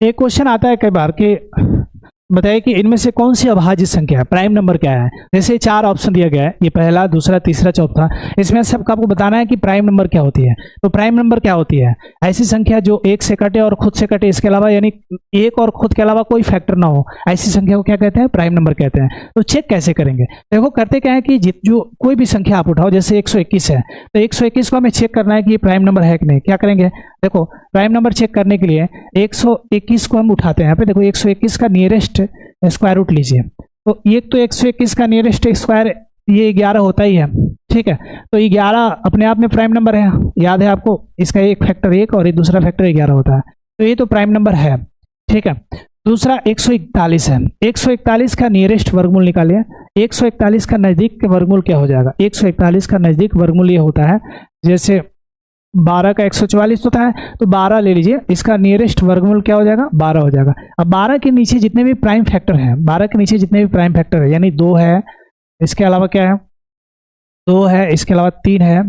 एक क्वेश्चन आता है कई बार कि बताइए कि इनमें से कौन सी अभाज्य संख्या है, प्राइम नंबर क्या है। जैसे 4 ऑप्शन दिया गया है, ये पहला, दूसरा, तीसरा, चौथा। इसमें सबका आपको बताना है कि प्राइम नंबर क्या होती है। तो प्राइम नंबर क्या होती है? ऐसी संख्या जो एक से कटे और खुद से कटे, इसके अलावा यानी एक और खुद के अलावा कोई फैक्टर ना हो, ऐसी संख्या को क्या कहते हैं? प्राइम नंबर कहते हैं। तो चेक कैसे करेंगे? देखो करते क्या है कि जो कोई भी संख्या आप उठाओ, जैसे 121 है, तो 121 को हमें चेक करना है कि ये प्राइम नंबर है कि नहीं। क्या करेंगे? देखो प्राइम नंबर चेक करने के लिए 121 को हम उठाते हैं। यहाँ पे देखो 121 का नियरेस्ट स्क्वायर रूट लीजिए। तो ये तो 121 का नियरेस्ट स्क्वायर ये 11 होता ही है, ठीक है। तो 11 अपने आप में प्राइम नंबर है, याद है आपको, इसका एक फैक्टर 1 और एक दूसरा फैक्टर 11 होता है। तो ये तो प्राइम नंबर है, ठीक है। दूसरा 141 है, 141 का नियरेस्ट वर्गमूल निकालिए। 141 का नजदीक के वर्गमूल क्या हो जाएगा? 141 का नजदीक वर्गमूल ये होता है, जैसे 12 का 144 होता है, तो 12 ले लीजिए, इसका नियरेस्ट वर्गमूल क्या हो जाएगा? 12 हो जाएगा। अब 12 के नीचे जितने भी प्राइम फैक्टर हैं, 12 के नीचे जितने भी प्राइम फैक्टर है, यानी 2 है, इसके अलावा क्या है? 2 है, इसके अलावा 3 है,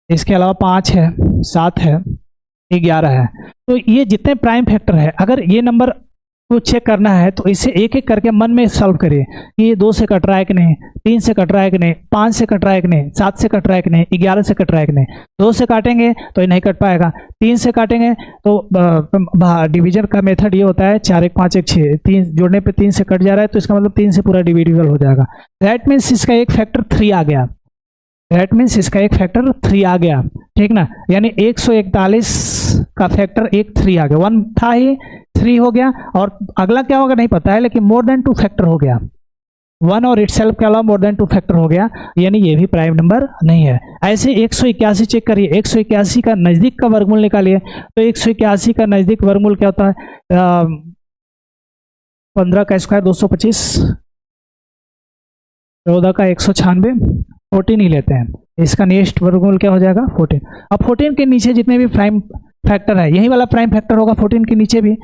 इसके अलावा 5 है, 7 है, 11 है। तो ये जितने प्राइम फैक्टर है, अगर ये नंबर को चेक करना है तो इसे एक एक करके मन में सॉल्व करिए कि ये 2 से कट रहा है कि नहीं, 3 से कट रहा है कि नहीं, 5 से कट रहा है कि नहीं, 7 से कट रहा है कि नहीं, 11 से कट रहा है कि नहीं। 2 से काटेंगे तो ये नहीं कट पाएगा, 3 से काटेंगे तो डिवीजन का मेथड ये होता है 4 1 5 1 6, 3 जोड़ने पे 3 से कट जा रहा है, तो इसका मतलब 3 से पूरा डिविजिबल हो जाएगा। दैट मीन्स इसका एक फैक्टर 3 आ गया, दैट मीन्स इसका एक फैक्टर 3 आ गया, ठीक ना। यानी 141 का फैक्टर एक 3 आ गया, 1 था ही 3 हो गया, और अगला क्या होगा नहीं पता है, लेकिन मोर देन 2 फैक्टर हो गया। 1 और इटसेल्फ के अलावा मोर देन 2 फैक्टर हो गया, यानी ये भी प्राइम नंबर नहीं है। ऐसे 181 चेक करिए, 181 का नजदीक का वर्गमूल निकालिए। तो 181 का नजदीक वर्गमूल क्या होता है? 15 का स्क्वायर 225, 14 का 196, 14 ही लेते हैं, इसका नेक्स्ट वर्गमूल क्या हो जाएगा? 14। अब 14 के नीचे जितने भी प्राइम फैक्टर है, यही वाला प्राइम फैक्टर होगा 14 के नीचे भी।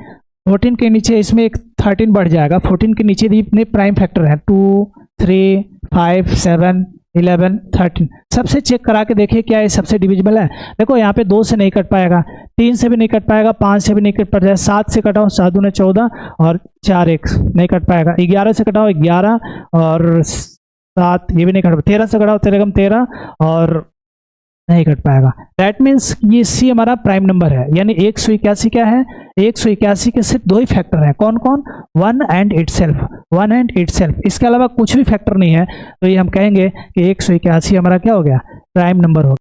14 के नीचे इसमें एक 13 बढ़ जाएगा। 14 के नीचे भी इतने प्राइम फैक्टर हैं, 2 3 5 7 11 13। सबसे चेक करा के देखिए क्या ये सबसे डिविजिबल है। देखो यहाँ पे 2 से नहीं कट पाएगा, 3 से भी नहीं कट पाएगा, 5 से भी नहीं कट पाएगा, 7 से कटाओ 7 दूने 14 और 4 1 नहीं कट पाएगा, 11 से कटाओ 11 और 7 ये भी नहीं कट पाएगा, 13 से कटाओ 13 13 और नहीं कट पाएगा। दैट मीन्स ये सी हमारा प्राइम नंबर है। यानी 181 क्या है? 181 के सिर्फ 2 ही फैक्टर हैं, कौन कौन? 1 एंड इटसेल्फ, 1 एंड इटसेल्फ, इसके अलावा कुछ भी फैक्टर नहीं है। तो ये हम कहेंगे कि 181 हमारा क्या हो गया? प्राइम नंबर हो गया।